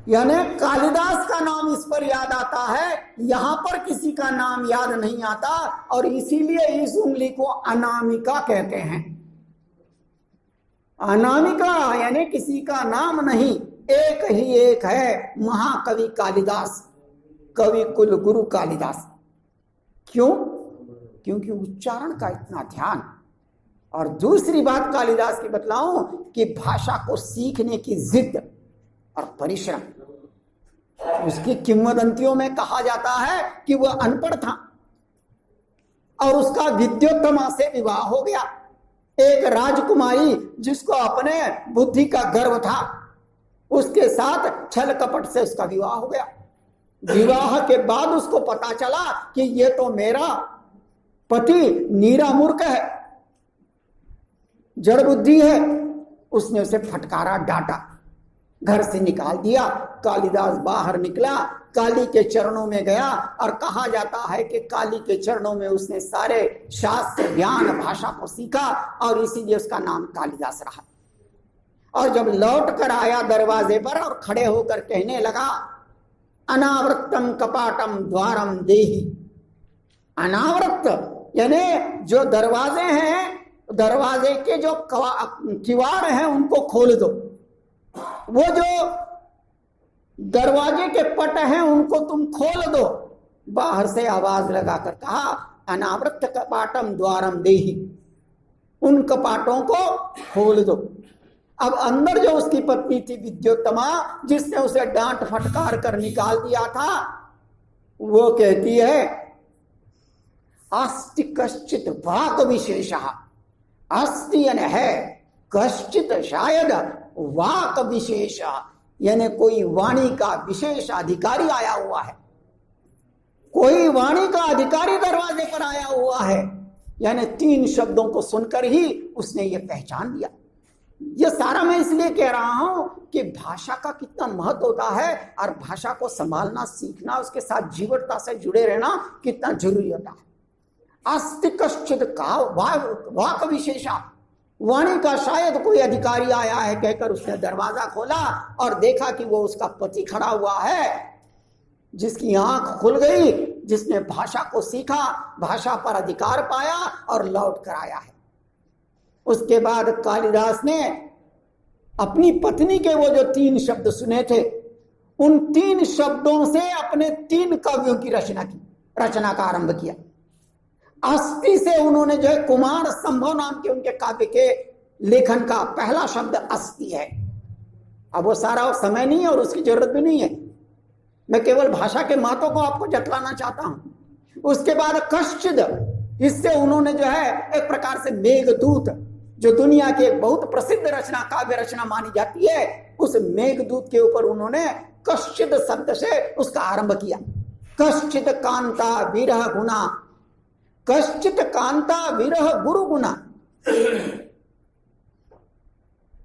यानी कालिदास का नाम इस पर याद आता है, यहां पर किसी का नाम याद नहीं आता, और इसीलिए इस उंगली को अनामिका कहते हैं। अनामिका यानी किसी का नाम नहीं, एक ही एक है, महाकवि कालिदास, कवि कुल गुरु कालिदास। क्यों? क्योंकि उच्चारण का इतना ध्यान। और दूसरी बात कालिदास की बतलाऊं कि भाषा को सीखने की जिद और परिश्रम। उसकी किंवदंतियों में कहा जाता है कि वह अनपढ़ था और उसका विद्योत्तमा से विवाह हो गया। एक राजकुमारी जिसको अपने बुद्धि का गर्व था, उसके साथ छल कपट से उसका विवाह हो गया। विवाह के बाद उसको पता चला कि ये तो मेरा पति नीरा मूर्ख है, जड़ बुद्धि है। उसने उसे फटकारा, डांटा, घर से निकाल दिया। कालिदास बाहर निकला, काली के चरणों में गया, और कहा जाता है कि काली के चरणों में उसने सारे शास्त्र ज्ञान भाषा को सीखा, और इसीलिए उसका नाम कालिदास रहा। और जब लौट कर आया दरवाजे पर और खड़े होकर कहने लगा, अनावृतम कपाटम द्वारम देहि। अनावृत यानी जो दरवाजे हैं, दरवाजे के जो किवाड़ हैं उनको खोल दो। वो जो दरवाजे के पट हैं उनको तुम खोल दो। बाहर से आवाज लगाकर कहा, अनावृत कपाटम द्वारम देहि, उन कपाटों को खोल दो। अब अंदर जो उसकी पत्नी थी विद्योत्तमा, जिसने उसे डांट फटकार कर निकाल दिया था, वो कहती है, अस्ति कश्चित वाक विशेषः। अस्ति यानी है, कश्चित शायद, वाक विशेष यानी कोई वाणी का विशेष अधिकारी आया हुआ है। कोई वाणी का अधिकारी दरवाजे पर आया हुआ है। यानी 3 शब्दों को सुनकर ही उसने ये पहचान लिया। ये सारा मैं इसलिए कह रहा हूं कि भाषा का कितना महत्व होता है, और भाषा को संभालना, सीखना, उसके साथ जीवटता से जुड़े रहना कितना जरूरी होता है। अस्ति कश्चित का वाक विशेषा, वाणी का शायद कोई अधिकारी आया है कहकर उसने दरवाजा खोला और देखा कि वो उसका पति खड़ा हुआ है, जिसकी आंख खुल गई, जिसने भाषा को सीखा, भाषा पर अधिकार पाया और लौट कर आया है। उसके बाद कालिदास ने अपनी पत्नी के वो जो 3 शब्द सुने थे, उन 3 शब्दों से अपने 3 काव्यों की रचना का आरंभ किया। अस्ति से उन्होंने जो है कुमार संभव नाम के उनके काव्य के लेखन का पहला शब्द अस्ति है। अब वो सारा समय नहीं है और उसकी जरूरत भी नहीं है, मैं केवल भाषा के महत्व को आपको जतलाना चाहता हूं। उसके बाद कश्चिद, इससे उन्होंने जो है एक प्रकार से मेघदूत, जो दुनिया की एक बहुत प्रसिद्ध रचना, काव्य रचना मानी जाती है, उस मेघदूत के ऊपर उन्होंने कश्चिद शब्द से उसका आरंभ किया। कश्चित कांता विरह गुना, कश्चित कांता विरह गुरु गुना,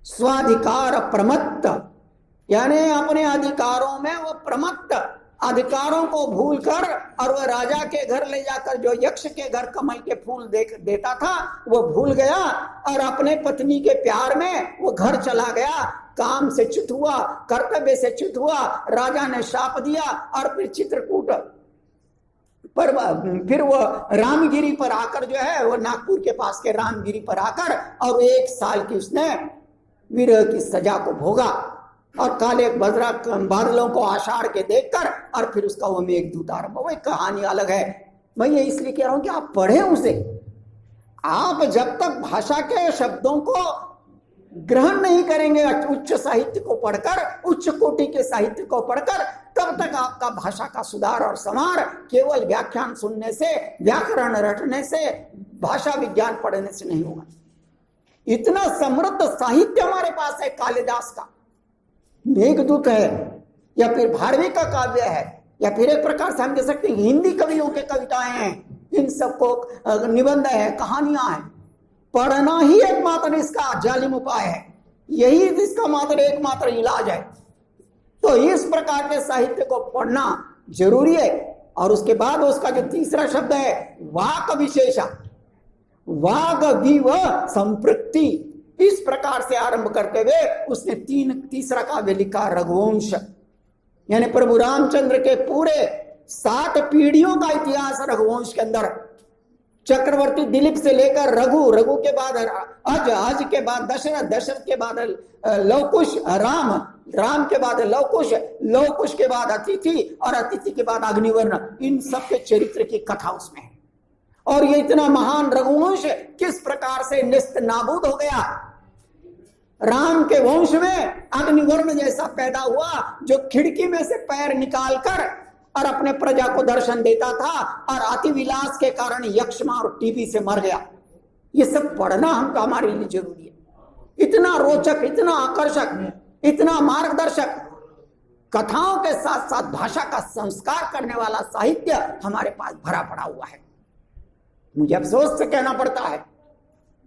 स्वाधिकार प्रमत्त, यानी अपने अधिकारों में वो प्रमत्त, अधिकारों को भूलकर, और वह राजा के घर ले जाकर जो यक्ष के घर कमल के फूल देता था वो भूल गया, और अपने पत्नी के प्यार में वो घर चला गया। काम से च्युत हुआ, कर्तव्य से च्युत हुआ, राजा ने शाप दिया, और फिर चित्रकूट पर, फिर वो रामगिरी पर आकर जो है, वो नागपुर के पास के रामगिरी पर आकर, और 1 साल की उसने विरह की सजा को भोगा, और काले बादलों को आषाढ़ के देखकर, और फिर उसका वो मेघदूत आरंभ। वो एक कहानी अलग है। मैं ये इसलिए कह रहा हूं कि आप पढ़े उसे। आप जब तक भाषा के शब्दों को ग्रहण नहीं करेंगे, उच्च साहित्य को पढ़कर, उच्च कोटि के साहित्य को पढ़कर, तब तक आपका भाषा का सुधार और समार केवल व्याख्यान सुनने से, व्याकरण रटने से, भाषा विज्ञान पढ़ने से नहीं होगा। इतना समृद्ध साहित्य हमारे पास है कालिदास का, मेघदूत है, या फिर भारवी का काव्य है, या फिर एक प्रकार से हम कह सकते हैं हिंदी कवियों के कविताएं हैं, इन सबको निबंध है, कहानियां हैं। पढ़ना ही एकमात्र इसका जालिम उपाय है, यही इसका मात्र एकमात्र इलाज है। तो इस प्रकार के साहित्य को पढ़ना जरूरी है। और उसके बाद उसका जो तीसरा शब्द है वाक विशेषा, वाग विव संपृक्ति, इस प्रकार से आरंभ करते हुए उसने तीसरा काव्य लिखा रघुवंश। यानी प्रभु रामचंद्र के पूरे 7 पीढ़ियों का इतिहास रघुवंश के अंदर, चक्रवर्ती दिलीप से लेकर रघु, रघु के बाद अज, अज के बाद दशरथ, दशरथ के बाद लवकुश, राम, राम के बाद लवकुश, लवकुश के बाद अतिथि और अतिथि के बाद अग्निवर्ण, इन सब के चरित्र की कथा उसमें है। और ये इतना महान रघुवंश किस प्रकार से निस्त नाबूद हो गया। राम के वंश में अग्निवर्ण जैसा पैदा हुआ जो खिड़की में से पैर निकालकर और अपने प्रजा को दर्शन देता था और अति विलास के कारण यक्ष्मा और टीबी से मर गया। ये सब पढ़ना हमको हमारे लिए जरूरी है। इतना रोचक, इतना आकर्षक, इतना मार्गदर्शक, कथाओं के साथ साथ भाषा का संस्कार करने वाला साहित्य हमारे पास भरा पड़ा हुआ है। मुझे अफसोस से कहना पड़ता है,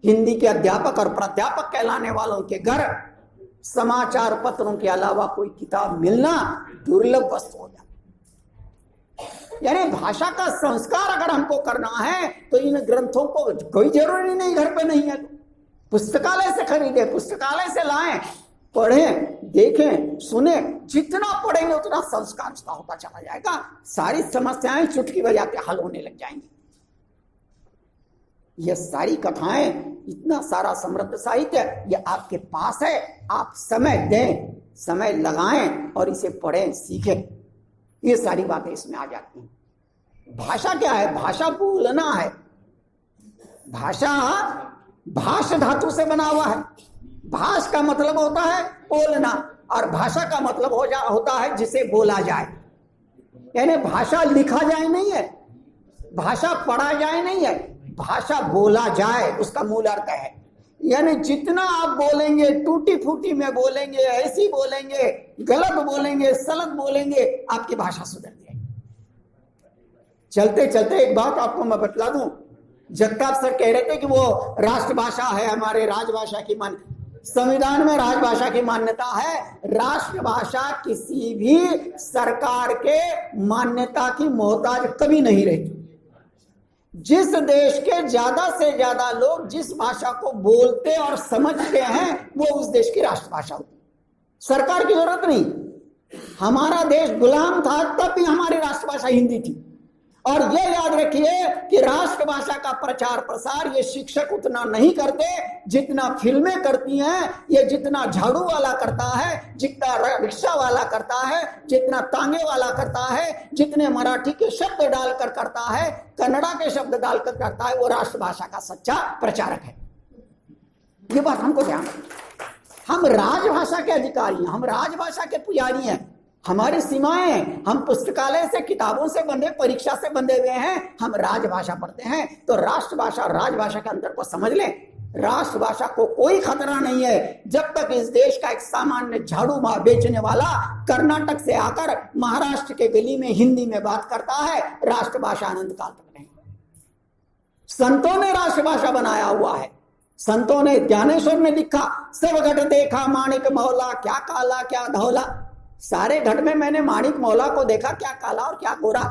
हिंदी के अध्यापक और प्राध्यापक कहलाने वालों के घर समाचार पत्रों के अलावा कोई किताब मिलना दुर्लभ वस्तु हो जाती। यानी भाषा का संस्कार अगर हमको करना है तो इन ग्रंथों को कोई जरूरी नहीं घर पे नहीं है, पुस्तकालय से खरीदे, पुस्तकालय से लाएं, पढ़ें, देखें, सुने। जितना पढ़ेंगे उतना संस्कार उसका होता चला जाएगा। सारी समस्याएं चुटकी बजाते हल होने लग जाएंगी। ये सारी कथाएं, इतना सारा समृद्ध साहित्य ये आपके पास है। आप समय दें, समय लगाएं और इसे पढ़ें, सीखें। ये सारी बातें इसमें आ जाती हैं। भाषा क्या है? भाषा बोलना है। भाषा भाष धातु से बना हुआ है। भाष का मतलब होता है बोलना और भाषा का मतलब होता है जिसे बोला जाए। यानी भाषा लिखा जाए नहीं है, भाषा पढ़ा जाए नहीं है, भाषा बोला जाए, उसका मूल अर्थ है। यानी जितना आप बोलेंगे, टूटी फूटी में बोलेंगे, ऐसी बोलेंगे, गलत बोलेंगे, सलत बोलेंगे, आपकी भाषा सुधर जाएगी। चलते चलते एक बात आपको मैं बतला दूं। जगताप सर कह रहे थे कि वो राष्ट्रभाषा है, हमारे राजभाषा की मान्यता, संविधान में राजभाषा की मान्यता है। राष्ट्रभाषा किसी भी सरकार के मान्यता की मोहताज कभी नहीं रही। जिस देश के ज्यादा से ज्यादा लोग जिस भाषा को बोलते और समझते हैं वो उस देश की राष्ट्रभाषा होती है। सरकार की जरूरत नहीं। हमारा देश गुलाम था तब भी हमारी राष्ट्रभाषा हिंदी थी। और ये याद रखिए कि राष्ट्रभाषा का प्रचार प्रसार ये शिक्षक उतना नहीं करते जितना फिल्में करती हैं, ये जितना झाड़ू वाला करता है, जितना रिक्शा वाला करता है, जितना तांगे वाला करता है, जितने मराठी के शब्द डालकर करता है, कन्नड़ा के शब्द डालकर करता है, वो राष्ट्रभाषा का सच्चा प्रचारक है। ये बात हमको ध्यान रखिए। हम राजभाषा के अधिकारी हैं, हम राजभाषा के पुजारी हैं। हमारी सीमाएं, हम पुस्तकालय से, किताबों से बंधे, परीक्षा से बंधे हुए हैं। हम राजभाषा पढ़ते हैं। तो राष्ट्रभाषा और राजभाषा के अंतर को समझ लें। राष्ट्रभाषा को कोई खतरा नहीं है जब तक इस देश का एक सामान्य झाड़ू बेचने वाला कर्नाटक से आकर महाराष्ट्र के गली में हिंदी में बात करता है। राष्ट्रभाषा अनंत काल तक नहीं। संतों ने राष्ट्रभाषा बनाया हुआ है। संतों ने, ज्ञानेश्वर ने लिखा, सब घट देखा माणिक मौला, क्या काला क्या धौला। सारे घट में मैंने माणिक मौला को देखा, क्या काला और क्या गोरा।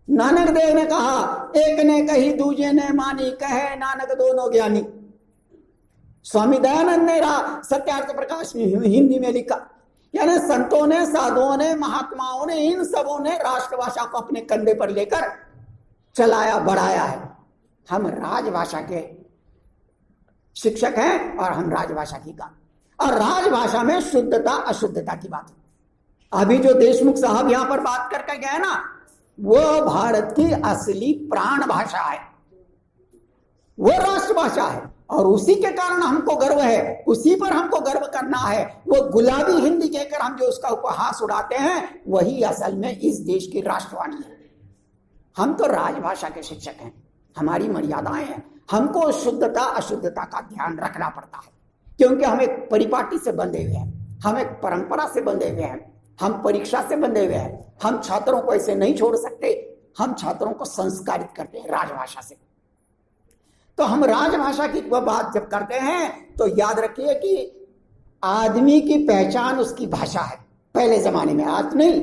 नानक देव ने कहा, एक ने कही दूजे ने मानी, कहे नानक दोनों ज्ञानी। स्वामी दयानंद ने सत्यार्थ प्रकाश में हिंदी में लिखा। यानी संतों ने, साधुओं ने, महात्माओं ने, इन सबों ने राष्ट्रभाषा को अपने कंधे पर लेकर चलाया, बढ़ाया है। हम राजभाषा के शिक्षक हैं और हम राजभाषा की काम। और राजभाषा में शुद्धता अशुद्धता की बात है। अभी जो देशमुख साहब यहां पर बात करके गए ना, वो भारत की असली प्राण भाषा है, वो राष्ट्रभाषा है। और उसी के कारण हमको गर्व है, उसी पर हमको गर्व करना है। वो गुलाबी हिंदी कहकर हम जो उसका उपहास उड़ाते हैं, वही असल में इस देश की राष्ट्रवाणी है। हम तो राजभाषा के शिक्षक हैं, हमारी मर्यादाएं हैं। हमको शुद्धता अशुद्धता का ध्यान रखना पड़ता है, क्योंकि हम एक परिपाटी से बंधे हुए हैं, हम एक परंपरा से बंधे हुए हैं, हम परीक्षा से बंधे हुए हैं। हम छात्रों को ऐसे नहीं छोड़ सकते। हम छात्रों को संस्कारित करते हैं राजभाषा से। तो हम राजभाषा की बात जब करते हैं तो याद रखिए कि आदमी की पहचान उसकी भाषा है। पहले जमाने में, आज नहीं,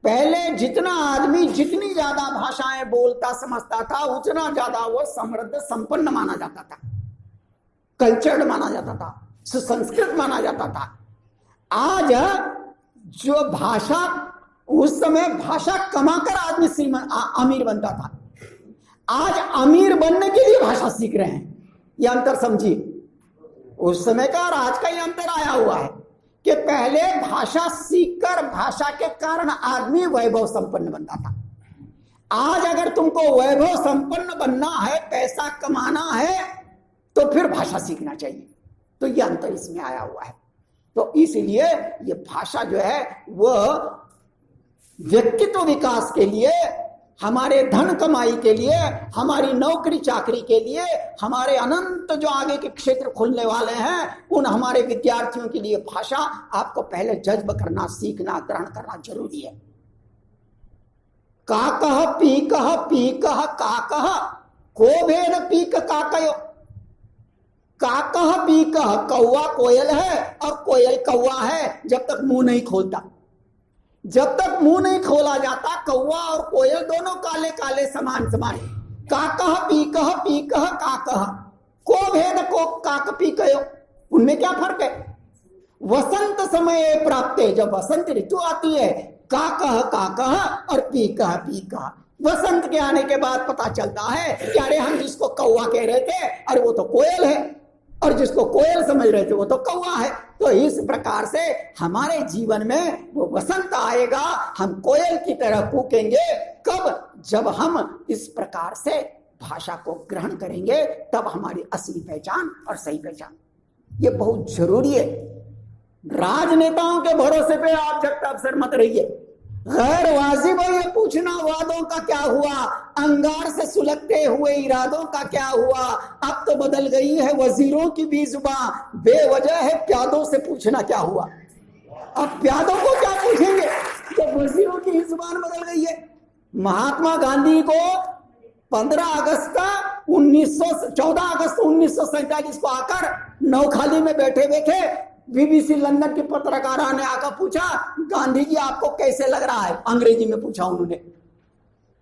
पहले जितना आदमी जितनी ज्यादा भाषाएं बोलता समझता था, उतना ज्यादा वो समृद्ध संपन्न माना जाता था, कल्चर्ड माना जाता था, सुसंस्कृत माना जाता था। आज जो भाषा, उस समय भाषा कमाकर आदमी अमीर बनता था, आज अमीर बनने के लिए भाषा सीख रहे हैं। ये अंतर समझिए, उस समय का और आज का ये अंतर आया हुआ है कि पहले भाषा सीखकर भाषा के कारण आदमी वैभव संपन्न बनता था। आज अगर तुमको वैभव संपन्न बनना है, पैसा कमाना है, तो फिर भाषा सीखना चाहिए। तो ये अंतर इसमें आया हुआ है। तो इसलिए ये भाषा जो है वह व्यक्तित्व विकास के लिए, हमारे धन कमाई के लिए, हमारी नौकरी चाकरी के लिए, हमारे अनंत जो आगे के क्षेत्र खुलने वाले हैं, उन हमारे विद्यार्थियों के लिए भाषा आपको पहले जज्ब करना, सीखना, ग्रहण करना जरूरी है। काकह पीकह पीकह काकह को भेद पीक काकयो। काकह पीकह, कौवा कोयल है और कोयल कौवा है जब तक मुंह नहीं खोलता। जब तक मुंह नहीं खोला जाता, कौवा और कोयल दोनों काले काले समान समान। काकह पीकह पीकह काकह को भेद को काक पीकयो, उनमें क्या फर्क है? वसंत समय प्राप्त, जब वसंत ऋतु आती है, काकह काकह और पीकह पीकह। वसंत के आने के बाद पता चलता है कि अरे हम जिसको कौवा कह रहे थे, अरे वो तो कोयल है, और जिसको कोयल समझ रहे थे वो तो कौवा है। तो इस प्रकार से हमारे जीवन में वो वसंत आएगा, हम कोयल की तरह कूकेंगे। कब? जब हम इस प्रकार से भाषा को ग्रहण करेंगे, तब हमारी असली पहचान और सही पहचान। ये बहुत जरूरी है। राजनेताओं के भरोसे पे आप झट्टा अफसर मत रहिए। गैर वाजिब है ये पूछना वादों का क्या हुआ, अंगार से सुलगते हुए इरादों का क्या हुआ। अब तो बदल गई है वजीरों की भी जुबान, बेवजह है प्यादों से पूछना क्या हुआ। अब प्यादों को क्या पूछेंगे जब वजीरों की ही जुबान बदल गई है। महात्मा गांधी को 14 अगस्त 1947 को आकर नौखाली में बैठे बैठे बीबीसी लंदन के पत्रकारों ने आकर पूछा, गांधी जी आपको कैसे लग रहा है? अंग्रेजी में पूछा उन्होंने।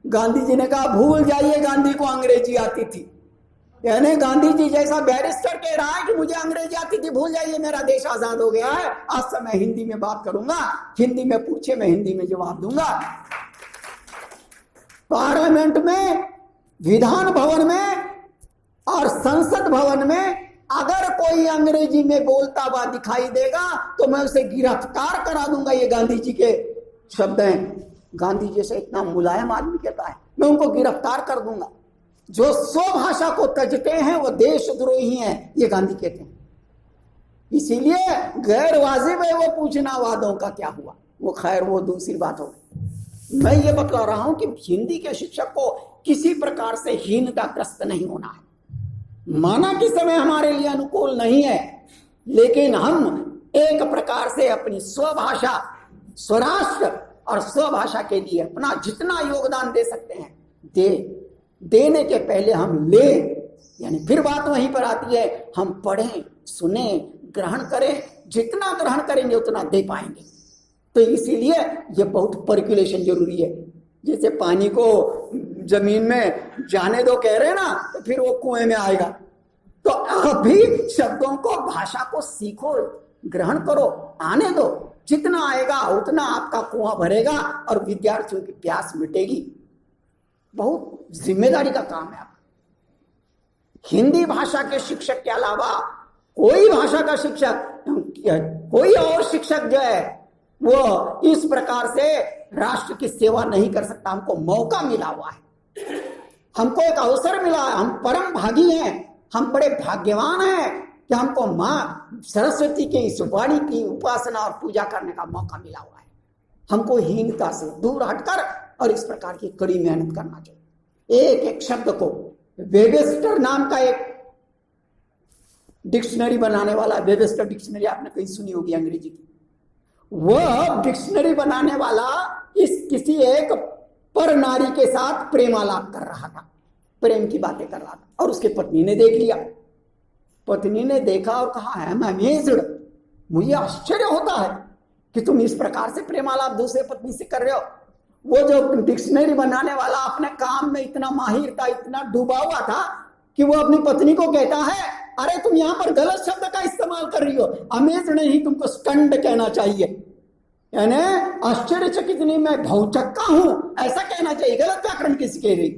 गांधी जी ने कहा भूल जाइए गांधी को अंग्रेजी आती थी। यानी गांधी जी जैसा बैरिस्टर कह रहा है कि मुझे अंग्रेजी आती थी, भूल जाइए मेरा देश आजाद हो गया है, आज से मैं हिंदी में बात करूंगा, हिंदी में पूछे मैं हिंदी में जवाब दूंगा। पार्लियामेंट में, विधान भवन में और संसद भवन में अगर कोई अंग्रेजी में बोलता हुआ दिखाई देगा तो मैं उसे गिरफ्तार करा दूंगा। ये गांधी जी के शब्द हैं। गांधी जी से इतना मुलायम आदमी कहता है, मैं उनको गिरफ्तार कर दूंगा। जो स्वभाषा को तजते हैं वो देशद्रोही हैं, ये गांधी कहते हैं। इसीलिए गैर वाजिब है वो पूछना वादों का क्या हुआ। वो खैर वो दूसरी बात हो। मैं ये बता रहा हूं कि हिंदी के शिक्षक को किसी प्रकार से हीनताग्रस्त नहीं होना है। माना कि समय हमारे लिए अनुकूल नहीं है, लेकिन हम एक प्रकार से अपनी स्वभाषा, स्वराष्ट्र और स्वभाषा के लिए अपना जितना योगदान दे सकते हैं देने के पहले हम ले। यानी फिर बात वहीं पर आती है, हम पढ़ें, सुने, ग्रहण करें। जितना ग्रहण करेंगे उतना दे पाएंगे। तो इसीलिए ये बहुत पर्कुलेशन जरूरी है। जैसे पानी को जमीन में जाने दो कह रहे ना, तो फिर वो कुएं में आएगा। तो आप भी शब्दों को, भाषा को सीखो, ग्रहण करो, आने दो। जितना आएगा उतना आपका कुआं भरेगा और विद्यार्थियों की प्यास मिटेगी। बहुत जिम्मेदारी का काम है। हिंदी भाषा के शिक्षक के अलावा कोई भाषा का शिक्षक, कोई और शिक्षक जो है वो इस प्रकार से राष्ट्र की सेवा नहीं कर सकता। हमको मौका मिला हुआ है, हमको एक अवसर मिला है, हम परम भागी हैं, हम बड़े भाग्यवान हैं कि हमको मां सरस्वती के इस वाणी की उपासना और पूजा करने का मौका मिला हुआ है। हमको हीनता से दूर हटकर और इस प्रकार की कड़ी मेहनत करना चाहिए। एक एक शब्द को, वेबस्टर नाम का एक डिक्शनरी बनाने वाला, वेबस्टर डिक्शनरी आपने कहीं सुनी होगी अंग्रेजी की। वह डिक्शनरी बनाने वाला किसी एक पर नारी के साथ प्रेमालाप कर रहा था, प्रेम की बातें कर रहा था, और उसकी पत्नी ने देख लिया। पत्नी ने देखा और कहा, आई एम अमेज्ड, मुझे आश्चर्य होता है कि तुम इस प्रकार से प्रेमालाप दूसरे पत्नी से कर रहे हो। वो जो डिक्शनरी बनाने वाला अपने काम में इतना माहिर था, इतना डूबा हुआ था कि वो अपनी पत्नी को कहता है, अरे तुम यहां पर गलत शब्द का इस्तेमाल कर रही हो, अमेज्ड नहीं, तुमको स्टन्ड कहना चाहिए। यानी आश्चर्यचकित नहीं, मैं भौचक्का हूं, ऐसा कहना चाहिए। गलत व्याकरण किसी कह रही।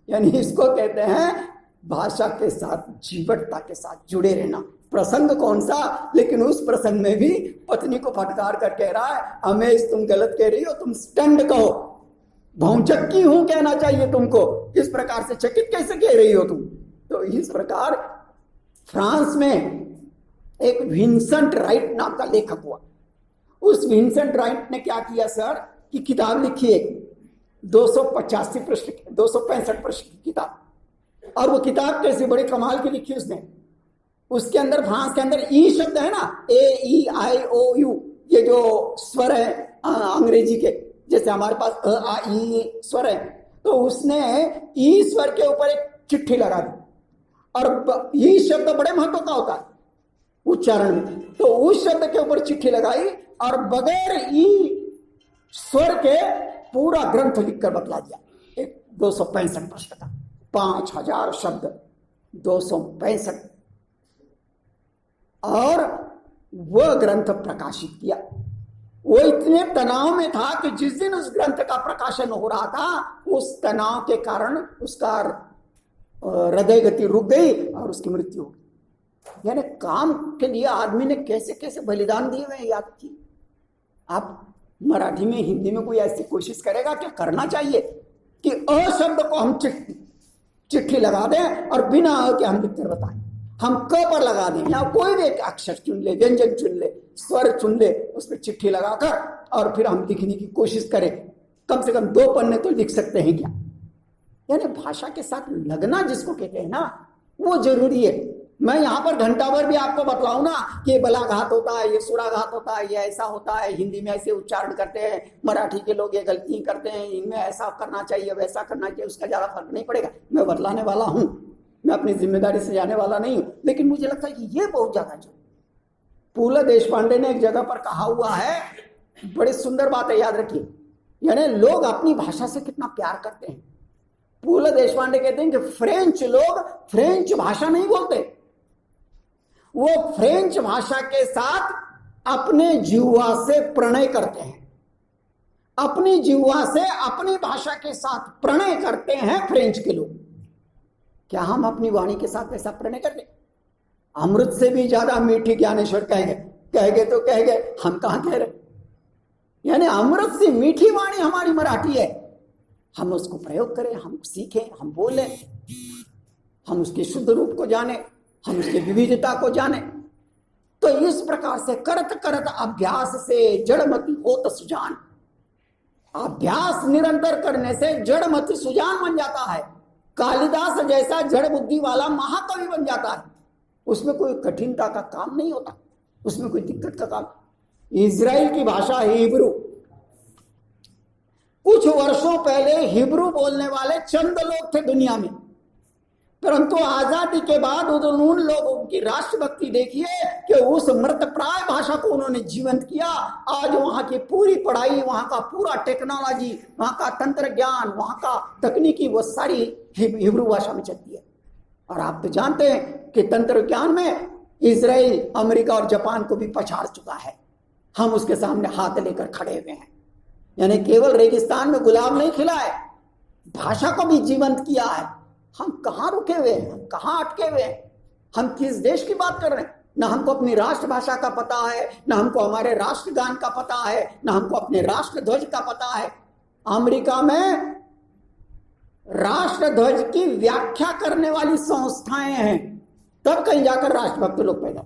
यानी इसको कहते हैं भाषा के साथ जीवटता के साथ जुड़े रहना। प्रसंग कौन सा, लेकिन उस प्रसंग में भी पत्नी को फटकार कर कह रहा है, हमें तुम गलत कह रही हो, तुम स्टंड कहो, भौचक्की हूं कहना चाहिए तुमको। इस प्रकार से चकित कैसे कह रही हो तुम। तो इस प्रकार फ्रांस में एक विंसेंट राइट नाम का लेखक हुआ। उस विंसेंट राइट ने क्या किया सर, कि किताब लिखी है 285 पृष्ठ 265 पृष्ठ की किताब। और वो किताब कैसी बड़ी कमाल की लिखी उसने। उसके अंदर फ्रांस के अंदर ई शब्द है ना, AEIOU, ये जो स्वर है अंग्रेजी के, जैसे हमारे पास अ आ ई स्वर है, तो उसने ई स्वर के ऊपर एक चिट्ठी लगा दी। और ई शब्द बड़े महत्व का होता है उच्चारण में, तो उस शब्द के ऊपर चिट्ठी लगाई और बगैर ई स्वर के पूरा ग्रंथ लिखकर बतला दिया। एक 265 पृष्ठ का 5000 शब्द 265, और वह ग्रंथ प्रकाशित किया। वो इतने तनाव में था कि जिस दिन उस ग्रंथ का प्रकाशन हो रहा था, उस तनाव के कारण उसका हृदय गति रुक गई और उसकी मृत्यु हो गई। यानी काम के लिए आदमी ने कैसे कैसे बलिदान दिए हुए याद की। आप मराठी में हिंदी में कोई ऐसी कोशिश करेगा कि करना चाहिए कि अ शब्द को हम चिट्ठी लगा दें और बिना अ के हम लिखकर बताएं, हम क पर लगा दें, या कोई भी एक अक्षर चुन ले, व्यंजन चुन ले, स्वर चुन ले, उस पर चिट्ठी लगाकर और फिर हम लिखने की कोशिश करें। कम से कम 2 पन्ने तो लिख सकते हैं क्या। यानी भाषा के साथ लगना जिसको कहते हैं ना, वो जरूरी है। मैं यहां पर घंटा भर भी आपको बतलाऊं ना कि ये बलाघात होता है, ये सुराघात होता है, ये ऐसा होता है, हिंदी में ऐसे उच्चारण करते हैं, मराठी के लोग ये गलती करते हैं, इनमें ऐसा करना चाहिए, वैसा करना चाहिए, उसका ज्यादा फर्क नहीं पड़ेगा। मैं बतलाने वाला हूं, मैं अपनी जिम्मेदारी से जाने वाला नहीं हूं, लेकिन मुझे लगता है कि ये बहुत ज्यादा जरूरी। पूला देशपांडे ने एक जगह पर कहा हुआ है, बड़ी सुंदर बात है, याद रखिए। यानी लोग अपनी भाषा से कितना प्यार करते हैं। पूला देशपांडे कहते हैं कि फ्रेंच लोग फ्रेंच भाषा नहीं बोलते, वो फ्रेंच भाषा के साथ अपने जीवा से प्रणय करते हैं, अपनी जीवा से अपनी भाषा के साथ प्रणय करते हैं फ्रेंच के लोग। क्या हम अपनी वाणी के साथ ऐसा प्रणय करते? अमृत से भी ज्यादा मीठी ज्ञानेश्वर कहेंगे तो कहेंगे, हम कहां कह रहे। यानी अमृत से मीठी वाणी हमारी मराठी है। हम उसको प्रयोग करें, हम सीखें, हम बोलें, हम उसके शुद्ध रूप को जाने, हम उसकी विविधता को जाने। तो इस प्रकार से करत करत अभ्यास से जड़मति होत सुजान। अभ्यास निरंतर करने से जड़मति सुजान बन जाता है। कालिदास जैसा जड़ बुद्धि वाला महाकवि बन जाता है। उसमें कोई कठिनता का काम नहीं होता, उसमें कोई दिक्कत का काम। इजराइल की भाषा है हिब्रू। कुछ वर्षों पहले हिब्रू बोलने वाले चंद लोग थे दुनिया में, परंतु आजादी के बाद उन लोगों की राष्ट्रभक्ति देखिए कि उस मृतप्राय भाषा को उन्होंने जीवंत किया। आज वहां की पूरी पढ़ाई, वहां का पूरा टेक्नोलॉजी, वहां का तंत्र ज्ञान, वहां का तकनीकी, वो सारी हिब्रू भाषा में चलती है। और आप तो जानते हैं कि तंत्र ज्ञान में इजराइल, अमेरिका और जापान को भी पछाड़ चुका है। हम उसके सामने हाथ लेकर खड़े हुए हैं। यानी केवल रेगिस्तान में गुलाब नहीं खिला है, भाषा को भी जीवंत किया है। हम कहाँ रुके हुए हैं, हम कहाँ अटके हुए हैं, हम किस देश की बात कर रहे हैं। ना हमको अपनी राष्ट्रभाषा का पता है, ना हमको हमारे राष्ट्रगान का पता है, ना हमको अपने राष्ट्रध्वज का पता है। अमेरिका में राष्ट्रध्वज की व्याख्या करने वाली संस्थाएं हैं, तब कहीं जाकर राष्ट्रभक्त लोग पैदा।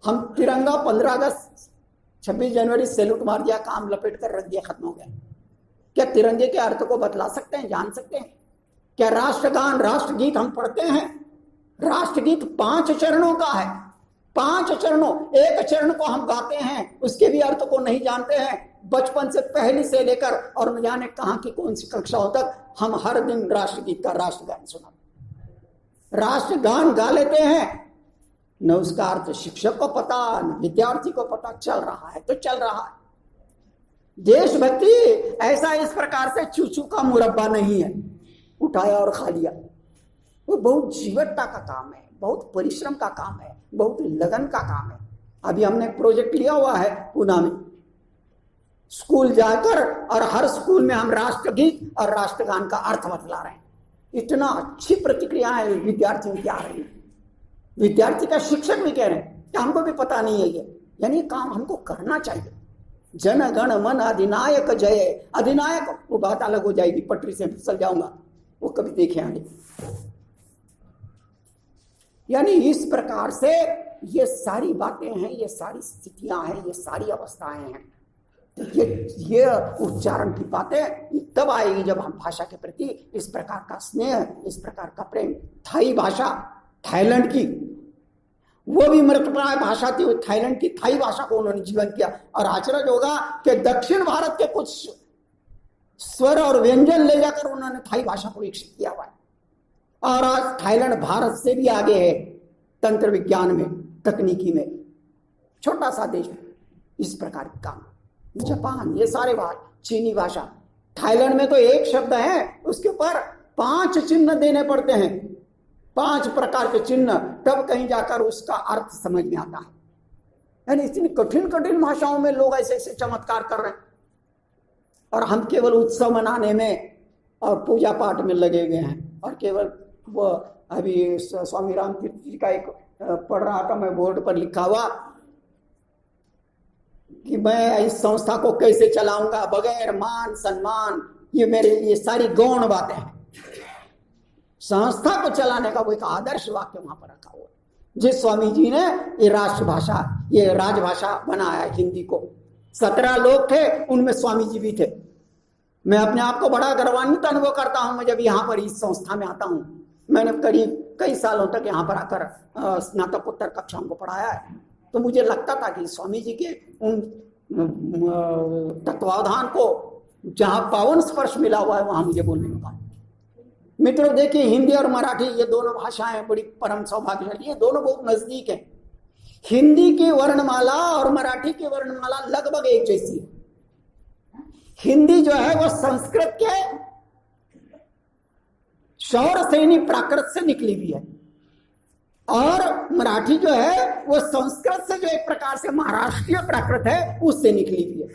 हम तिरंगा 15 अगस्त 26 जनवरी सैल्यूट मार दिया, काम लपेट कर रख दिया, खत्म हो गया। क्या तिरंगे के अर्थ को बतला सकते हैं, जान सकते हैं? क्या राष्ट्रगान, राष्ट्रगीत हम पढ़ते हैं? राष्ट्रगीत 5 चरणों का है, 5 चरणों। एक चरण को हम गाते हैं, उसके भी अर्थ को नहीं जानते हैं। बचपन से पहली से लेकर और न जाने कहां की कौन सी कक्षाओं तक हम हर दिन राष्ट्रगीत का राष्ट्रगान सुना, राष्ट्रगान गा लेते हैं। न उसका अर्थ शिक्षक को पता, न विद्यार्थी को पता। चल रहा है तो चल रहा है। देशभक्ति ऐसा इस प्रकार से चूचू का मुरब्बा नहीं है, उठाया और खा लिया। वो बहुत जीवटता का काम है, बहुत परिश्रम का काम है, बहुत लगन का काम है। अभी हमने प्रोजेक्ट लिया हुआ है पूना में, स्कूल जाकर और हर स्कूल में हम राष्ट्रगीत और राष्ट्रगान का अर्थ बतला रहे हैं। इतना अच्छी प्रतिक्रिया है विद्यार्थियों की आ रही है। विद्यार्थी का शिक्षक भी कह रहे हैं कि हमको भी पता नहीं है ये, यानी ये काम हमको करना चाहिए। जन गण मन अधिनायक जय, अधिनायक वो बात अलग हो जाएगी, पटरी से फिसल जाऊंगा, वो कभी देखे आगे। यानी इस प्रकार से ये सारी बातें हैं, ये सारी स्थितियां हैं, ये सारी अवस्थाएं हैं। तो ये उच्चारण की बातें तब आएगी जब हम भाषा के प्रति इस प्रकार का स्नेह, इस प्रकार का प्रेम। थाई भाषा, थाईलैंड की वो भी मृतप्राय भाषा थी, थाईलैंड की थाई भाषा को उन्होंने जीवन किया। और आश्चर्य होगा कि दक्षिण भारत के कुछ स्वर और व्यंजन ले जाकर उन्होंने थाई भाषा को विकसित किया हुआ है। और आज थाईलैंड भारत से भी आगे है तंत्र विज्ञान में, तकनीकी में, छोटा सा देश में इस प्रकार के काम। जापान, ये सारे बात, चीनी भाषा, थाईलैंड में तो एक शब्द है उसके ऊपर 5 चिन्ह देने पड़ते हैं, 5 प्रकार के चिन्ह, तब कहीं जाकर उसका अर्थ समझ में आता है। यानी इतनी कठिन कठिन भाषाओं में लोग ऐसे ऐसे चमत्कार कर रहे हैं, और हम केवल उत्सव मनाने में और पूजा पाठ में लगे हुए हैं। और केवल वो अभी स्वामी राम तीर्थ जी का एक पढ़ रहा था मैं, बोर्ड पर लिखा हुआ कि मैं इस संस्था को कैसे चलाऊंगा बगैर मान सम्मान, ये मेरे लिए सारी गौण बातें हैं। संस्था को चलाने का वो एक आदर्श वाक्य वहां पर रखा हुआ है। जिस स्वामी जी ने ये राष्ट्रभाषा, ये राजभाषा बनाया हिंदी को, 17 लोग थे, उनमें स्वामी जी भी थे। मैं अपने आप को बड़ा गौरवान्वित अनुभव करता हूं मैं जब यहाँ पर इस संस्था में आता हूं। मैंने करीब कई सालों तक यहाँ पर आकर स्नातकोत्तर कक्षाओं को पढ़ाया है। तो मुझे लगता था कि स्वामी जी के उन तत्वावधान को जहां पावन स्पर्श मिला हुआ है वहां मुझे बोलने का। मित्रों देखिए, हिंदी और मराठी ये दोनों भाषाएं बड़ी परम सौभाग्यशाली, ये दोनों बहुत नजदीक हैं। हिंदी की वर्णमाला और मराठी की वर्णमाला लगभग एक जैसी है। हिंदी जो है वो संस्कृत के शौर सैनी प्राकृत से निकली हुई है, और मराठी जो है वो संस्कृत से जो एक प्रकार से महाराष्ट्रीय प्राकृत है उससे निकली हुई है।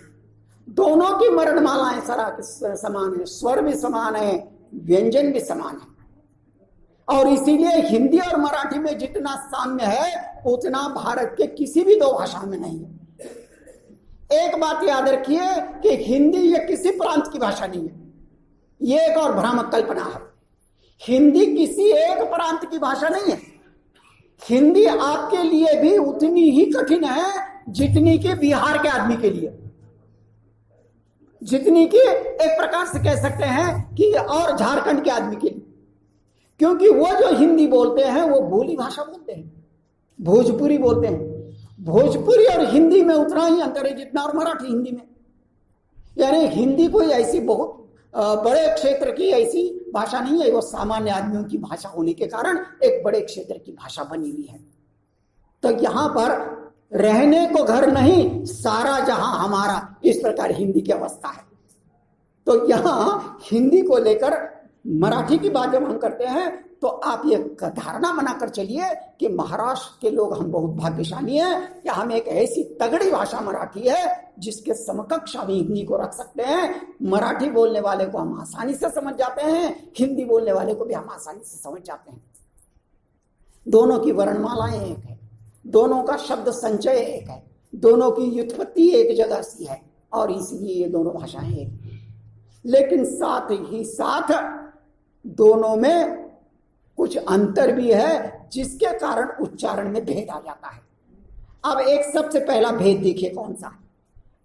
दोनों की वर्णमालाएं समान है, स्वर भी समान है, व्यंजन भी समान है। और इसीलिए हिंदी और मराठी में जितना साम्य है उतना भारत के किसी भी 2 भाषा में नहीं है। एक बात याद रखिए कि हिंदी ये किसी प्रांत की भाषा नहीं है, ये एक और भ्रामक कल्पना है। हिंदी किसी एक प्रांत की भाषा नहीं है। हिंदी आपके लिए भी उतनी ही कठिन है जितनी कि बिहार के आदमी के लिए, जितनी कि एक प्रकार से कह सकते हैं कि और झारखंड के आदमी के लिए। क्योंकि वो जो हिंदी बोलते हैं वो बोली भाषा बोलते हैं, भोजपुरी बोलते हैं। भोजपुरी और हिंदी में उतना ही अंतर है जितना और मराठी हिंदी में। यानी हिंदी कोई ऐसी बहुत बड़े क्षेत्र की ऐसी भाषा नहीं है, वो सामान्य आदमियों की भाषा होने के कारण एक बड़े क्षेत्र की भाषा बनी हुई है। तो यहाँ पर रहने को घर नहीं, सारा जहां हमारा, इस प्रकार हिंदी की अवस्था है। तो यहाँ हिंदी को लेकर मराठी की बात जब हम करते हैं तो आप ये धारणा बनाकर चलिए कि महाराष्ट्र के लोग हम बहुत भाग्यशाली हैं कि हम एक ऐसी तगड़ी भाषा मराठी है जिसके समकक्ष हम हिंदी को रख सकते हैं। मराठी बोलने वाले को हम आसानी से समझ जाते हैं, हिंदी बोलने वाले को भी हम आसानी से समझ जाते हैं। दोनों की वर्णमालाएं एक है, दोनों का शब्द संचय एक है, दोनों की व्युत्पत्ति एक जगह सी है, और इसलिए ये दोनों भाषाएं एक। लेकिन साथ ही साथ दोनों में कुछ अंतर भी है जिसके कारण उच्चारण में भेद आ जाता है। अब एक सबसे पहला भेद देखिए कौन सा है।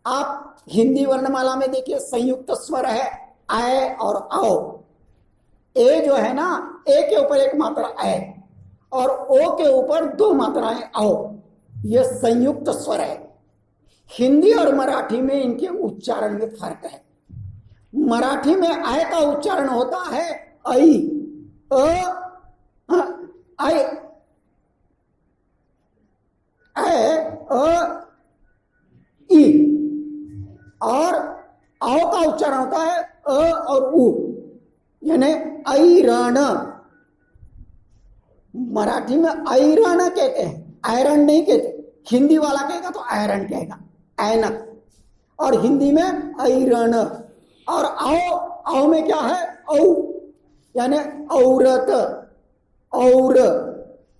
आप हिंदी वर्णमाला में देखिए संयुक्त स्वर है ऐ और औ। ए जो है ना, ए के ऊपर एक मात्रा ऐ और ओ के ऊपर 2 मात्राएं औ, ये संयुक्त स्वर है। हिंदी और मराठी में इनके उच्चारण में फर्क है। मराठी में ऐ का उच्चारण होता है ऐ, आई, ई, और आओ का उच्चारण होता है अ और उ, यानी ऐरण। मराठी में ऐरण कहते हैं, आयरन नहीं कहते। हिंदी वाला कहेगा तो आयरन कहेगा, ऐनक। और हिंदी में ऐरण। और आओ, आओ में क्या है? औ, यानी औरत, और।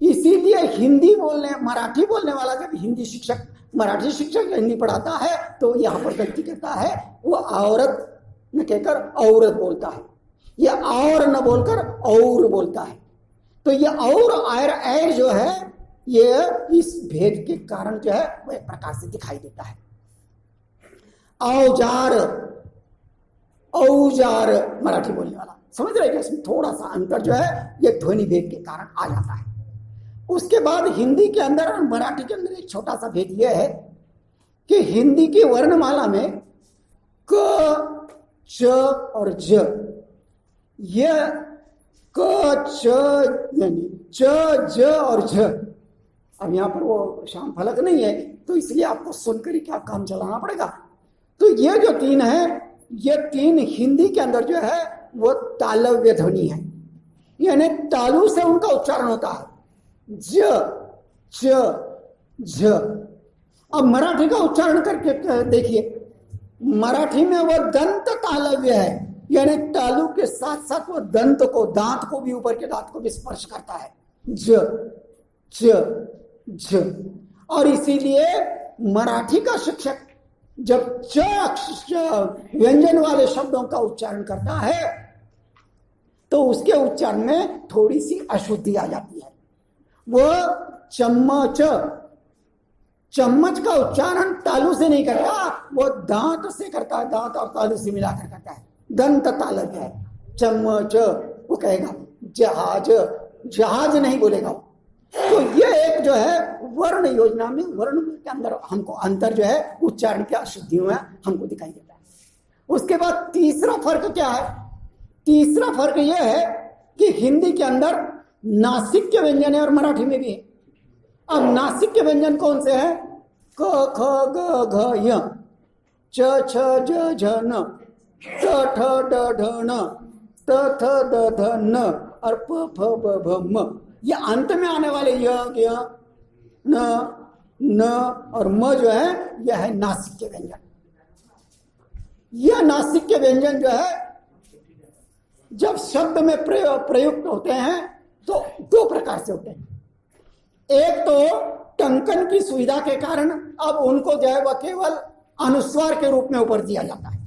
इसीलिए हिंदी बोलने, मराठी बोलने वाला जब हिंदी शिक्षक, मराठी शिक्षक हिंदी पढ़ाता है तो यहाँ पर गलती करता है, वो औरत न कहकर औरत बोलता है, या और न बोलकर और बोलता है। तो ये और आयर एर जो है, ये इस भेद के कारण जो है वह एक प्रकार से दिखाई देता है। औजार, औजार मराठी बोलने वाला, समझ रहे हैं? इसमें थोड़ा सा अंतर जो है ये ध्वनि भेद के कारण आ जाता है। उसके बाद हिंदी के अंदर और मराठी के अंदर एक छोटा सा भेद यह है कि हिंदी की वर्णमाला में क, च और ज, यह क, च यानी च, ज और झ। अब यहाँ पर वो शाम फलक नहीं है, तो इसलिए आपको सुनकर ही क्या काम चलाना पड़ेगा। तो ये जो तीन है, ये तीन हिंदी के अंदर जो है वो तालव्य ध्वनि है, यानी तालु से उनका उच्चारण होता है। ज, च, झ। अब मराठी का उच्चारण करके देखिए, मराठी में वह दंत तालव्य है, यानी तालु के साथ साथ वो दंत को, दांत को भी, ऊपर के दांत को भी स्पर्श करता है। ज, च, झ। और इसीलिए मराठी का शिक्षक जब च व्यंजन वाले शब्दों का उच्चारण करता है तो उसके उच्चारण में थोड़ी सी अशुद्धि आ जाती है। वो चम्मच, चम्मच का उच्चारण तालु से नहीं करता, वो दांत से करता है, दांत और तालु से मिलाकर करता है। दंत तालव्य है। चम्मच वो कहेगा, जहाज, जहाज नहीं बोलेगा। तो ये एक जो है वर्ण योजना में, वर्ण के अंदर हमको अंतर जो है उच्चारण की अशुद्धियों में हमको दिखाई देता है। उसके बाद तीसरा फर्क क्या है? तीसरा फर्क यह है कि हिंदी के अंदर नासिक व्यंजन है और मराठी में भी है। अब नासिक व्यंजन कौन से है? क, ख, ग, घ, य, च, छ, ज, झ, न, ट, ठ, ड, ढ, न, त, थ, द, ध, न, और प, फ, ब, भ, म। ये अंत में आने वाले य, न, न और म जो है, यह है नासिक व्यंजन। यह नासिक व्यंजन जो है जब शब्द में प्रयुक्त होते हैं तो दो प्रकार से होते हैं। एक तो टंकन की सुविधा के कारण अब उनको जो है वह केवल अनुस्वार के रूप में ऊपर दिया जाता है।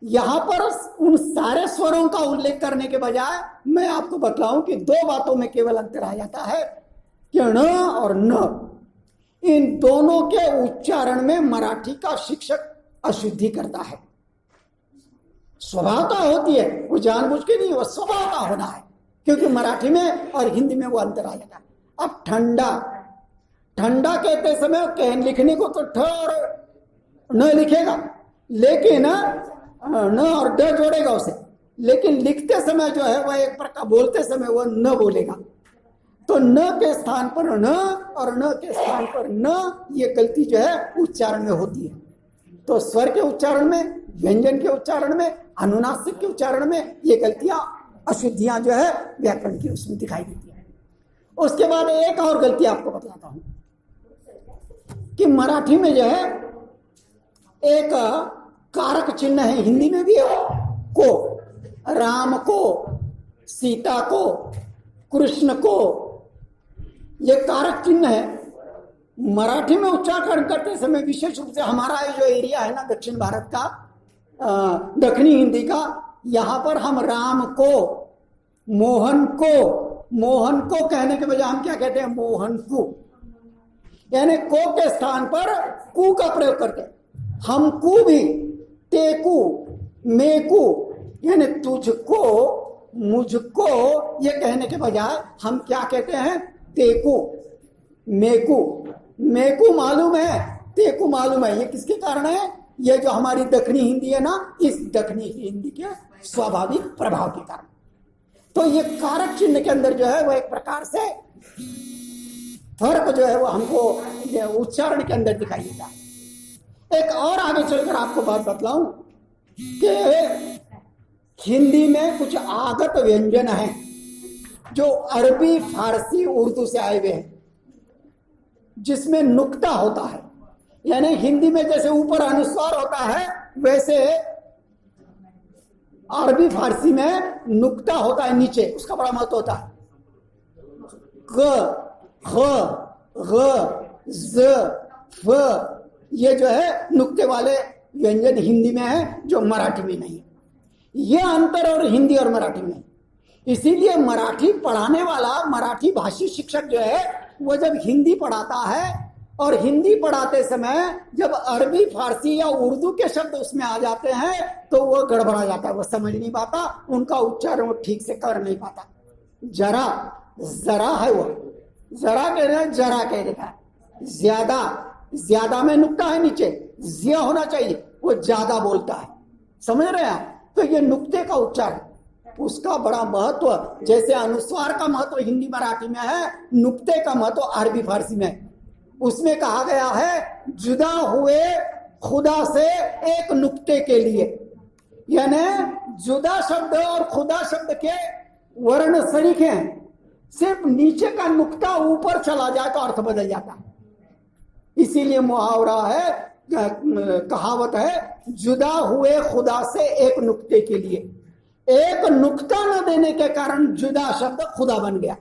यहां पर उन सारे स्वरों का उल्लेख करने के बजाय मैं आपको बतलाऊं कि दो बातों में केवल अंतर आ जाता है कि ण और न। इन दोनों के उच्चारण में मराठी का शिक्षक अशुद्धि करता है। स्वभावता होती है, वो जानबूझ के नहीं, वो स्वभावता होना है, क्योंकि मराठी में और हिंदी में वो अंतर आ जाता है। अब ठंडा, ठंडा कहते समय लिखने को तो ठ और न लिखेगा, लेकिन न और ड जोड़ेगा उसे, लेकिन लिखते समय जो है वह एक प्रकार, बोलते समय वह न बोलेगा। तो न के स्थान पर न और न के स्थान पर न, ये गलती जो है उच्चारण में होती है। तो स्वर के उच्चारण में, व्यंजन के उच्चारण में, अनुनासिक के उच्चारण में ये गलतियां, अशुद्धियां जो है व्याकरण की उसमें दिखाई देती है। उसके बाद एक और गलती आपको बताता हूं कि मराठी में जो है एक कारक चिन्ह है, हिंदी में भी है, को, राम को, सीता को, कृष्ण को, ये कारक चिन्ह है। मराठी में उच्चारण करते समय विशेष रूप से हमारा जो एरिया है ना दक्षिण भारत का, दक्षिणी हिंदी का, यहां पर हम राम को, मोहन को, मोहन को कहने के बजाय हम क्या कहते हैं? मोहन को, यानी को के स्थान पर कु का प्रयोग करते हैं। हमको भी तेकू, मेकू, यानी तुझको, मुझको, ये कहने के बजाय हम क्या कहते हैं? तेकू, मेकू। मेकू मालूम है, तेकू मालूम है। ये किसके कारण है? ये जो हमारी दक्षिणी हिंदी है ना, इस दक्षिणी हिंदी के स्वाभाविक प्रभाव के कारण। तो ये कारक चिन्ह के अंदर जो है वह एक प्रकार से फर्क जो है वो हमको उच्चारण के अंदर दिखाई देता है। एक और आगे चलकर आपको बात बतलाऊं कि हिंदी में कुछ आगत व्यंजन हैं जो अरबी, फारसी, उर्दू से आए हुए हैं, जिसमें नुक्ता होता है। यानी हिंदी में जैसे ऊपर अनुस्वार होता है वैसे अरबी फारसी में नुक्ता होता है नीचे, उसका बड़ा महत्व होता है। क, ख, ग, ज, फ, ये जो है नुक्ते वाले व्यंजन हिंदी में है जो मराठी में नहीं। ये अंतर और हिंदी और मराठी में। इसीलिए मराठी पढ़ाने वाला मराठी भाषी शिक्षक जो है वो जब हिंदी पढ़ाता है और हिंदी पढ़ाते समय जब अरबी फारसी या उर्दू के शब्द उसमें आ जाते हैं तो वो गड़बड़ा जाता है, वो समझ नहीं पाता, उनका उच्चारण वो ठीक से कर नहीं पाता। जरा, जरा है वो, जरा कह रहे हैं, जरा कह देता है। ज्यादा, ज्यादा में नुक्ता है नीचे, जिया होना चाहिए, वो ज्यादा बोलता है। समझ रहे हैं? तो ये नुक्ते का उच्चारण, उसका बड़ा महत्व, जैसे अनुस्वार का महत्व हिंदी मराठी में है, नुक्ते का महत्व अरबी फारसी में है। उसमें कहा गया है जुदा हुए खुदा से एक नुक्ते के लिए, यानी जुदा शब्द और खुदा शब्द के वर्ण सरीखे हैं, सिर्फ नीचे का नुक्ता ऊपर चला जाए तो अर्थ बदल जाता है। इसीलिए मुहावरा है, कहावत है, जुदा हुए खुदा से एक नुक्ते के लिए। एक नुक्ता न देने के कारण जुदा शब्द खुदा बन गया,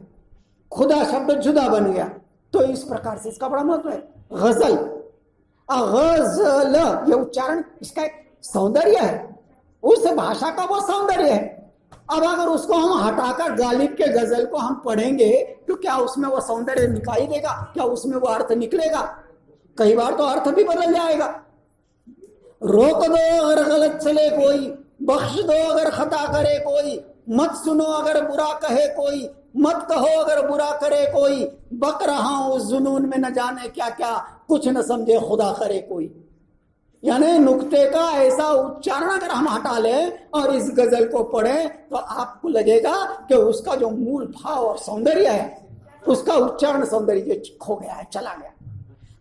खुदा शब्द जुदा बन गया। तो इस प्रकार से इसका बड़ा महत्व है। गजल, गजल, ये उच्चारण इसका एक सौंदर्य है, उस भाषा का वो सौंदर्य है। अब अगर उसको हम हटाकर गालिब के गजल को हम पढ़ेंगे तो क्या उसमें वो सौंदर्य निकाली देगा? क्या उसमें वो अर्थ निकलेगा? कई बार तो अर्थ भी बदल जाएगा। रोक दो अगर गलत चले कोई, बख्श दो अगर खता करे कोई, मत सुनो अगर बुरा कहे कोई, मत कहो अगर बुरा करे कोई, बक रहा हूं जुनून में न जाने क्या क्या, कुछ न समझे खुदा करे कोई। यानी नुक्ते का ऐसा उच्चारण अगर हम हटा लें और इस गजल को पढ़ें तो आपको लगेगा कि उसका जो मूल भाव और सौंदर्य है, उसका उच्चारण सौंदर्य खो गया है, चला गया।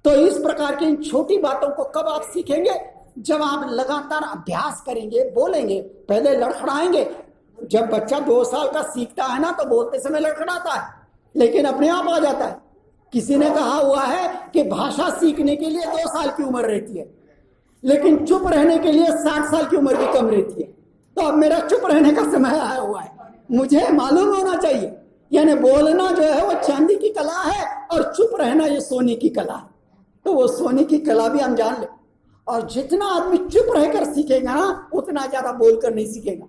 तो इस प्रकार की इन छोटी बातों को कब आप सीखेंगे? जब आप लगातार अभ्यास करेंगे, बोलेंगे। पहले लड़खड़ाएंगे, जब बच्चा 2 साल का सीखता है ना तो बोलते समय लड़खड़ाता है, लेकिन अपने आप आ जाता है। किसी ने कहा हुआ है कि भाषा सीखने के लिए 2 साल की उम्र रहती है, लेकिन चुप रहने के लिए 60 साल की उम्र भी कम रहती है। तो अब मेरा चुप रहने का समय आया हुआ है, मुझे मालूम होना चाहिए। यानी बोलना जो है वो चांदी की कला है और चुप रहना ये सोने की कला है। तो वो सोने की कला भी हम जान ले, और जितना आदमी चुप रहकर सीखेगा ना उतना ज्यादा बोलकर नहीं सीखेगा।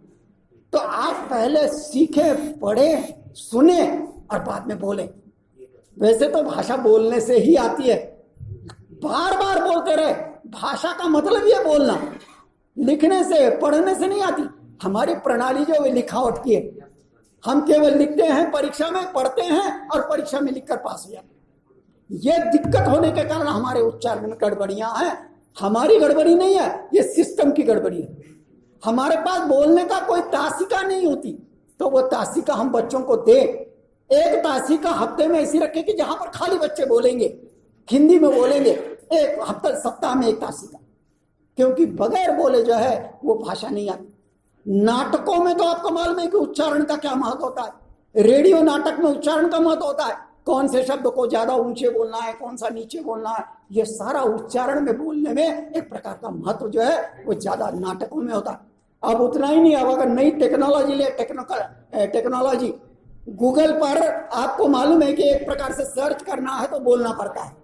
तो आप पहले सीखे, पढ़े, सुने और बाद में बोले। वैसे तो भाषा बोलने से ही आती है, बार बार बोलते रहे। भाषा का मतलब ये बोलना, लिखने से, पढ़ने से नहीं आती। हमारी प्रणाली जो है लिखावट की है, हम केवल लिखते हैं, परीक्षा में पढ़ते हैं और परीक्षा में लिखकर पास हो जाते हैं। ये दिक्कत होने के कारण हमारे उच्चारण में गड़बड़ियां हैं। हमारी गड़बड़ी नहीं है, ये सिस्टम की गड़बड़ी है। हमारे पास बोलने का कोई तासिका नहीं होती, तो वो तासिका हम बच्चों को दे। एक तासिका हफ्ते में ऐसी रखे कि जहां पर खाली बच्चे बोलेंगे, हिंदी में बोलेंगे, एक हफ्ता, सप्ताह में एक तासिका। क्योंकि बगैर बोले जो है वो भाषा नहीं आती। नाटकों में तो आपको मालूम है कि उच्चारण का क्या महत्व होता है। रेडियो नाटक में उच्चारण का महत्व होता है, कौन से शब्द को ज्यादा ऊंचे बोलना है, कौन सा नीचे बोलना है। ये सारा उच्चारण में बोलने में एक प्रकार का महत्व जो है वो ज्यादा नाटकों में होता है। अब उतना ही नहीं, अब अगर नई टेक्नोलॉजी ले, टेक्नोलॉजी गूगल पर आपको मालूम है कि एक प्रकार से सर्च करना है तो बोलना पड़ता है,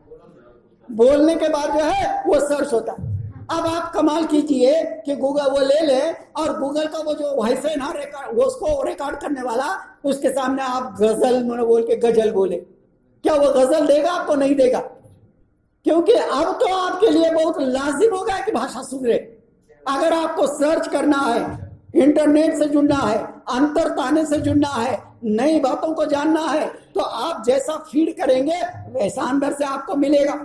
बोलने के बाद जो है वो सर्च होता है। अब आप कमाल कीजिए कि गूगल वो ले ले और गूगल का वो जो वॉइस है ना, वो उसको रिकॉर्ड करने वाला, उसके सामने आप गजल बोल के गजल बोले, क्या वो गजल देगा आपको? नहीं देगा। क्योंकि अब तो आपके लिए बहुत लाजिम हो गया कि भाषा सुधरे। अगर आपको सर्च करना है, इंटरनेट से जुड़ना है, अंतर ताने से जुड़ना है, नई बातों को जानना है, तो आप जैसा फीड करेंगे वैसा अंदर से आपको मिलेगा।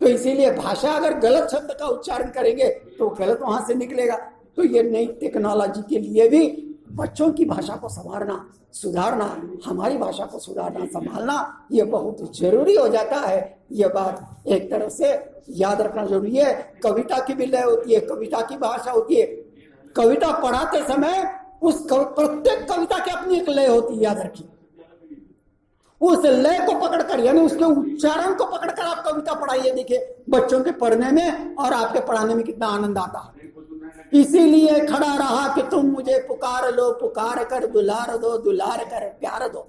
तो इसीलिए भाषा अगर गलत शब्द का उच्चारण करेंगे तो गलत वहां से निकलेगा। तो ये नई टेक्नोलॉजी के लिए भी बच्चों की भाषा को संवारना, सुधारना, हमारी भाषा को सुधारना, संभालना, ये बहुत जरूरी हो जाता है। ये बात एक तरह से याद रखना जरूरी है। कविता की भी लय होती है, कविता की भाषा होती है। कविता पढ़ाते समय प्रत्येक कविता की अपनी एक लय होती है, याद रखिए। उस लय को पकड़कर यानी उसके उच्चारण को पकड़कर आप कविता पढ़ाइए। देखिए बच्चों के पढ़ने में और आपके पढ़ाने में कितना आनंद आता है। इसीलिए खड़ा रहा कि तुम मुझे पुकार लो, पुकार कर दुलार दो, दुलार कर प्यार दो।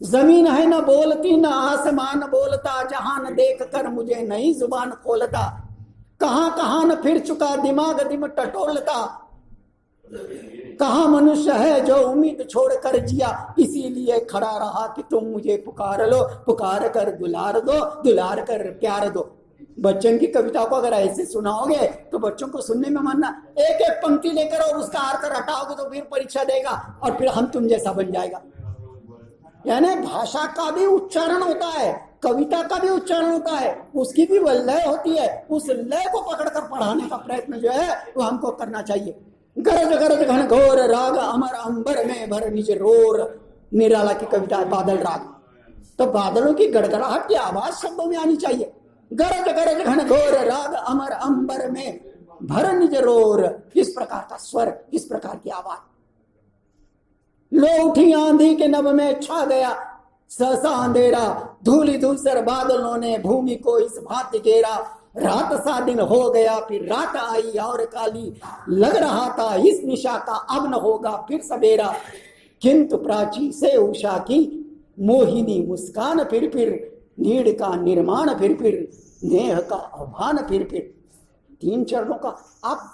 जमीन है न बोलती न आसमान बोलता, जहां न देख कर मुझे नई जुबान खोलता, कहां कहां न फिर चुका दिमाग दिम टटोलता, कहां मनुष्य है जो उम्मीद छोड़कर जिया, इसीलिए खड़ा रहा कि तुम मुझे पुकार लो, पुकार कर दुलार दो, दुलार कर प्यार दो। बच्चन की कविता को अगर ऐसे सुनाओगे तो बच्चों को सुनने में मन ना, एक एक पंक्ति लेकर और उसका अर्थ रटाओगे तो फिर परीक्षा देगा और फिर हम तुम जैसा बन जाएगा। यानी भाषा का भी उच्चारण होता है, कविता का भी उच्चारण होता है, उसकी भी लय होती है। उस लय को पकड़कर पढ़ाने का प्रयत्न जो है वो हमको करना चाहिए। गरज गरज घन घोर राग अमर अंबर में भर निज रोर, निराला की कविता है बादल राग। तो बादलों की गड़गड़ाहट की आवाज शब्दों में आनी चाहिए। गरज गरज घन घोर राग अमर अंबर में भर निज रोर, किस प्रकार का स्वर, किस प्रकार की आवाज। लो उठी आंधी के नभ में छा गया सहसा अंधेरा, धूली धूसर बादलों ने भूमि को इस भांति घेरा, रात सा दिन हो गया फिर रात आई और काली, लग रहा था इस निशा का अब न होगा फिर सवेरा, किंतु प्राची से उषा की मोहिनी मुस्कान फिर नीड़ का निर्माण फिर नेह का आह्वान फिर। 3 चरणों का आप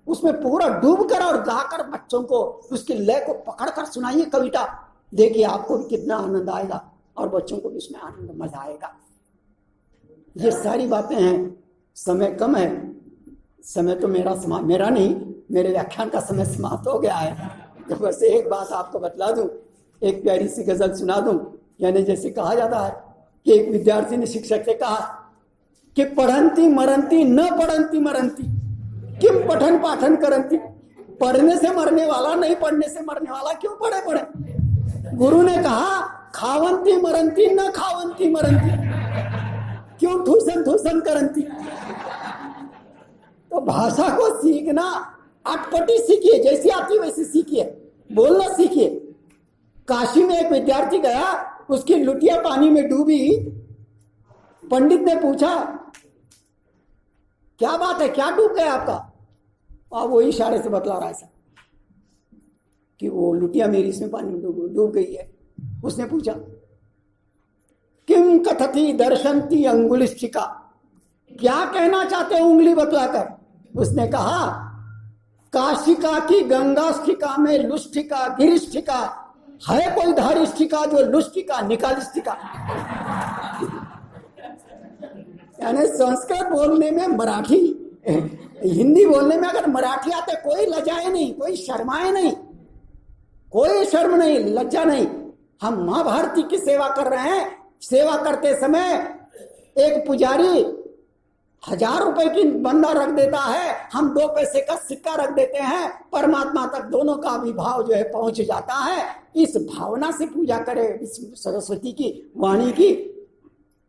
उसमें पूरा डूब कर और गाकर बच्चों को उसके लय को पकड़कर सुनाइए कविता। देखिए आपको भी कितना आनंद आएगा और बच्चों को भी उसमें आनंद मजा आएगा। ये सारी बातें हैं, समय कम है, समय तो मेरा नहीं, मेरे व्याख्यान का समय समाप्त हो गया है। तो बस एक बात आपको बतला दूं, एक प्यारी सी गजल सुना दूं। यानी जैसे कहा जाता है कि एक विद्यार्थी ने शिक्षक से कहा कि पढ़ंती मरंती न पढ़ंती मरंती किम पठन पाठन करंती, पढ़ने से मरने वाला नहीं पढ़ने से मरने वाला क्यों पढ़े। गुरु ने कहा खावंती मरंती न खावंती मरंती, क्यों ठूसन ठूसन करंती। तो भाषा को सीखना अटपटी सीखिए, जैसी आती वैसी सीखिए, बोलना सीखिए। काशी में एक विद्यार्थी गया, उसकी लुटिया पानी में डूबी। पंडित ने पूछा क्या बात है, क्या डूब गया आपका। और वो इशारे से बतला रहा है कि वो लुटिया मेरी इसमें पानी में डूब गई है। उसने पूछा किम कथती दर्शनती अंगुलिष्ठिका, क्या कहना चाहते हो उंगली बतलाकर। उसने कहा काशिका की गंगाष्ठिका में लुष्ठिका गिरिष्ठिका, है कोई धारिष्ठिका जो लुष्ठिका निकालिष्ठिका। यानी संस्कृत बोलने में मराठी, हिंदी बोलने में अगर मराठी आते कोई लजाए नहीं, कोई शर्माए नहीं, कोई शर्म नहीं, लज्जा नहीं। हम मां भारती की सेवा कर रहे हैं। सेवा करते समय एक पुजारी 1000 रुपए की बंदा रख देता है, हम 2 पैसे का सिक्का रख देते हैं, परमात्मा तक दोनों का भी भाव जो है पहुंच जाता है। इस भावना से पूजा करें सरस्वती की वाणी की।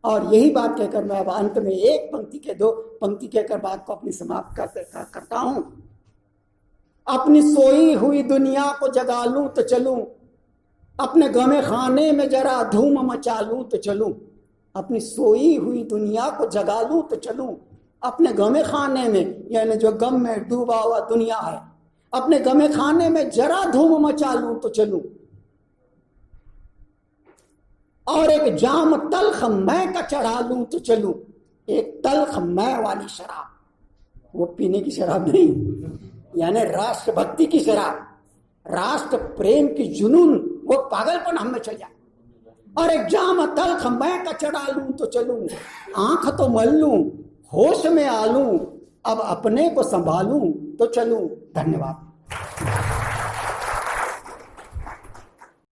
और यही बात कहकर मैं अब अंत में एक पंक्ति के 2 पंक्ति कहकर बात को अपनी समाप्त करता हूं। अपनी सोई हुई दुनिया को जगा लूं तो चलूं, अपने गमे खाने में जरा धूम मचा लूं तो चलूं। अपनी सोई हुई दुनिया को जगा लूं तो चलूं, अपने गमे खाने में, यानी जो गम में डूबा हुआ दुनिया है, अपने गमे खाने में जरा धूम मचा लूं तो चलूं। और एक जाम तल्ख मैं का चढ़ा लूं तो चलूं। एक तल्ख मैं वाली शराब, वो पीने की शराब नहीं, यानी राष्ट्रभक्ति की शराब, राष्ट्र प्रेम की जुनून, वो पागलपन हम में चल जाए। और एक जाम तल्ख मैं का चढ़ा लूं तो चलूं, आंख तो मल लूं, होश में आ लूं, अब अपने को संभालूं तो चलूं। धन्यवाद।